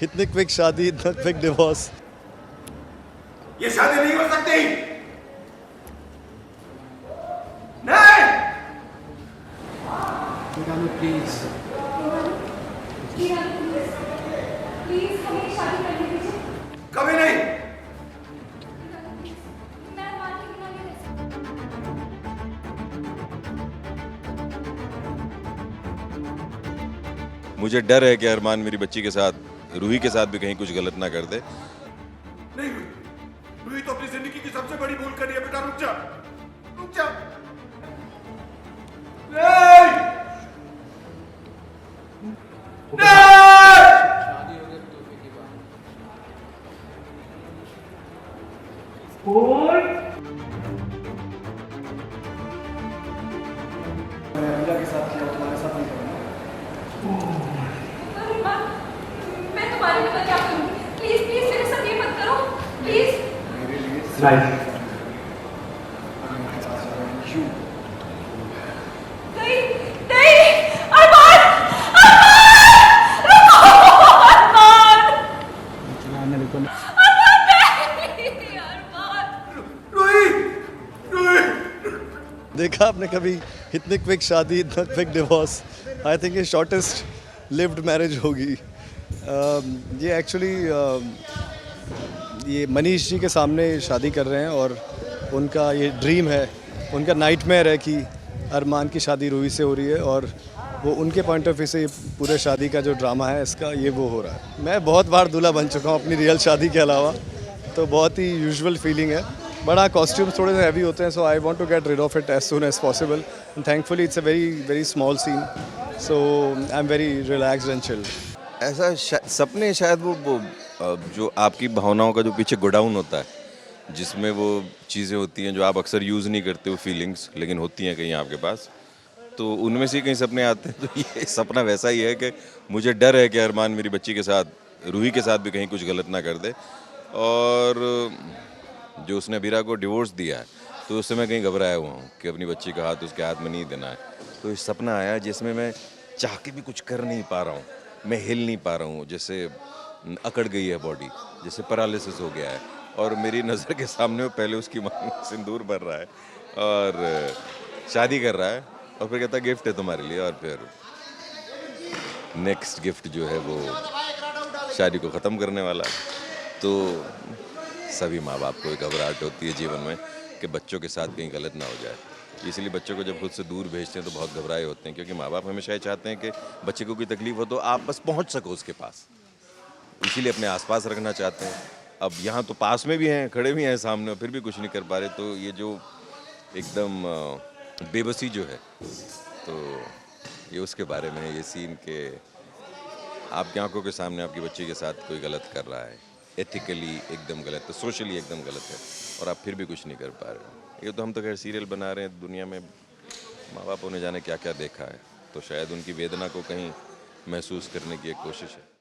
इतनी क्विक शादी, इतना क्विक डिवोर्स। ये शादी नहीं हो सकती। नहीं। प्लीज प्लीज हमें शादी करने दीजिए। कभी नहीं। मैं अरमान के बिना नहीं रह सकती। मुझे डर है कि अरमान मेरी बच्ची के साथ, रूही के साथ भी कहीं कुछ गलत ना कर दे। नहीं रूही तो अपनी जिंदगी की सबसे बड़ी भूल करी है। बेटा रुक जा, रुक जा। नहीं। शादी हो गई तोहफे की बात। मीरा के साथ किया तुम्हारे साथ नहीं करना। अरमान, मैं तुम्हारे बिना क्या करूंगी? प्लीज प्लीज मेरे साथ ये मत करो प्लीज। मेरे लिए Right. क्यों? नहीं नहीं अरमान, अरमान चलाने देखो ना। नहीं अरमान। रूही, रूही। देखा आपने कभी इतनी क्विक शादी, इतना क्विक डिवोर्स? आई थिंक ये शॉर्टेस्ट लिव्ड मैरिज होगी। ये एक्चुअली ये मनीष जी के सामने शादी कर रहे हैं और उनका ये ड्रीम है, उनका नाइटमेयर है कि अरमान की शादी रूही से हो रही है और वो उनके पॉइंट ऑफ व्यू से ये पूरे शादी का जो ड्रामा है इसका ये वो हो रहा है। मैं बहुत बार दूल्हा बन चुका हूँ अपनी रियल शादी के अलावा, तो बहुत ही यूजुअल फीलिंग है। बड़ा कॉस्ट्यूम्स थोड़े से हैवी होते हैं, so I want to get rid of it as soon as possible and thankfully it's a very very small scene, so I am very relaxed and chilled. ऐसा सपने शायद वो जो आपकी भावनाओं का जो पीछे गोडाउन होता है, जिसमें वो चीज़ें होती हैं जो आप अक्सर यूज़ नहीं करते हो, फीलिंग्स, लेकिन होती हैं कहीं आपके पास, तो उनमें से कहीं सपने आते हैं। तो ये सपना वैसा ही है कि मुझे डर है कि अरमान मेरी बच्ची के साथ, रूही के साथ भी कहीं कुछ गलत ना कर दे। और जो उसने अबीरा को डिवोर्स दिया है, तो उससे मैं कहीं घबराया हुआ हूँ कि अपनी बच्ची का हाथ उसके हाथ में नहीं देना है। तो इस सपना आया जिसमें मैं चाह के भी कुछ कर नहीं पा रहा हूँ, मैं हिल नहीं पा रहा हूँ, जैसे अकड़ गई है बॉडी, जैसे पैरालिसिस हो गया है, और मेरी नज़र के सामने वो पहले उसकी मांग में सिंदूर भर रहा है और शादी कर रहा है, और फिर कहता है गिफ्ट है तुम्हारे लिए, और फिर नेक्स्ट गिफ्ट जो है वो शादी को ख़त्म करने वाला है। तो सभी माँ बाप को एक घबराहट होती है जीवन में कि बच्चों के साथ कहीं गलत ना हो जाए, इसलिए बच्चों को जब खुद से दूर भेजते हैं तो बहुत घबराए होते हैं, क्योंकि माँ बाप हमेशा ये चाहते हैं कि बच्चे को कोई तकलीफ हो तो आप बस पहुँच सको उसके पास, इसीलिए अपने आसपास रखना चाहते हैं। अब यहाँ तो पास में भी हैं, खड़े भी हैं सामने, फिर भी कुछ नहीं कर पा रहे, तो ये जो एकदम बेबसी जो है, तो ये उसके बारे में है ये सीन के आपकी आंखों के सामने आपकी बच्ची के साथ कोई गलत कर रहा है, एथिकली एकदम गलत है, सोशली एकदम गलत है, और आप फिर भी कुछ नहीं कर पा रहे हो। ये तो हम तो खैर सीरियल बना रहे हैं, दुनिया में माँ बापों ने जाने क्या क्या देखा है, तो शायद उनकी वेदना को कहीं महसूस करने की एक कोशिश है।